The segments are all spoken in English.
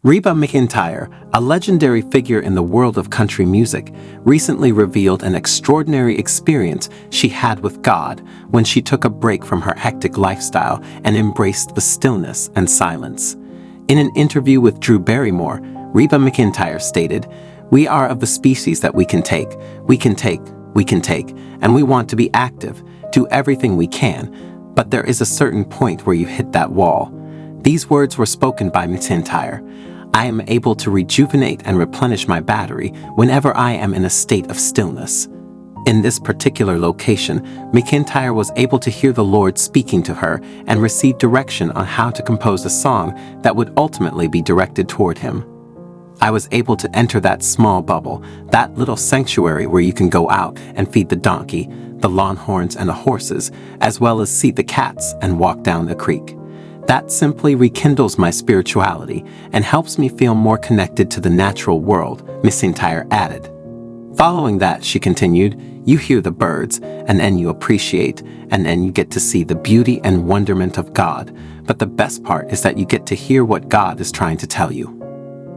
Reba McEntire, a legendary figure in the world of country music, recently revealed an extraordinary experience she had with God when she took a break from her hectic lifestyle and embraced the stillness and silence. In an interview with Drew Barrymore, Reba McEntire stated, "We are of the species that we can take, and we want to be active, do everything we can, but there is a certain point where you hit that wall." These words were spoken by McEntire. "I am able to rejuvenate and replenish my battery whenever I am in a state of stillness." In this particular location, McEntire was able to hear the Lord speaking to her and receive direction on how to compose a song that would ultimately be directed toward him. "I was able to enter that small bubble, that little sanctuary where you can go out and feed the donkey, the longhorns and the horses, as well as see the cats and walk down the creek. That simply rekindles my spirituality and helps me feel more connected to the natural world," McEntire added. Following that, she continued, "You hear the birds, and then you appreciate, and then you get to see the beauty and wonderment of God. But the best part is that you get to hear what God is trying to tell you."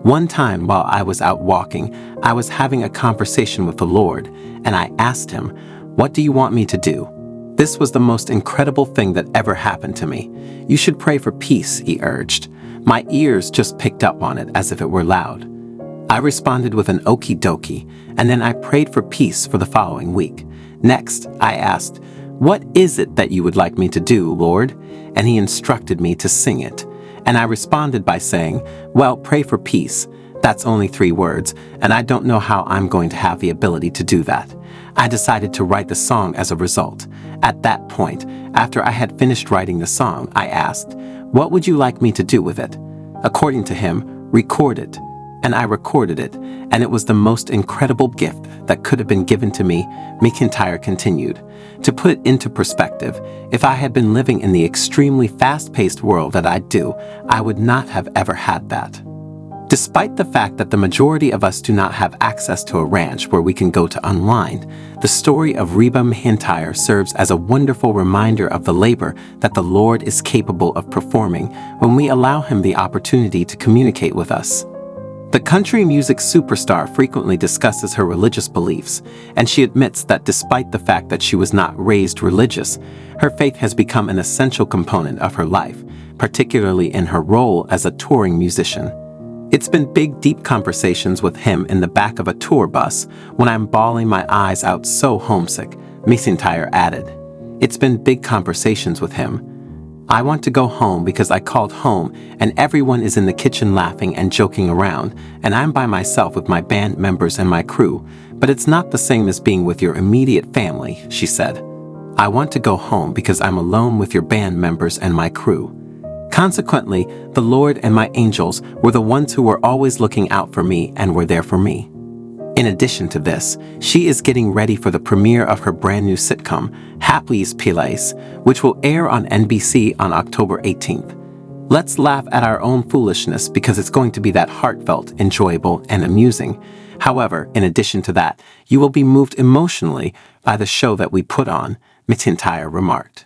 One time while I was out walking, I was having a conversation with the Lord, and I asked him, "What do you want me to do?" This was the most incredible thing that ever happened to me. "You should pray for peace," he urged. My ears just picked up on it as if it were loud. I responded with an okie dokie, and then I prayed for peace for the following week. Next, I asked, "What is it that you would like me to do, Lord?" And he instructed me to sing it. And I responded by saying, "Well, pray for peace. That's only 3 words, and I don't know how I'm going to have the ability to do that." I decided to write the song as a result. At that point, after I had finished writing the song, I asked, "What would you like me to do with it?" According to him, "Record it." And I recorded it, and it was the most incredible gift that could have been given to me, McEntire continued. To put it into perspective, if I had been living in the extremely fast-paced world that I do, I would not have ever had that. Despite the fact that the majority of us do not have access to a ranch where we can go to unwind, the story of Reba McEntire serves as a wonderful reminder of the labor that the Lord is capable of performing when we allow him the opportunity to communicate with us. The country music superstar frequently discusses her religious beliefs, and she admits that despite the fact that she was not raised religious, her faith has become an essential component of her life, particularly in her role as a touring musician. "It's been big, deep conversations with him in the back of a tour bus when I'm bawling my eyes out so homesick," McEntire added. "It's been big conversations with him. I want to go home because I called home and everyone is in the kitchen laughing and joking around, and I'm by myself with my band members and my crew, but it's not the same as being with your immediate family," she said. "I want to go home because I'm alone with your band members and my crew. Consequently, the Lord and my angels were the ones who were always looking out for me and were there for me." In addition to this, she is getting ready for the premiere of her brand new sitcom, Happy's Place, which will air on NBC on October 18th. Let's laugh at our own foolishness because it's going to be that heartfelt, enjoyable, and amusing. However, in addition to that, you will be moved emotionally by the show that we put on, McEntire remarked.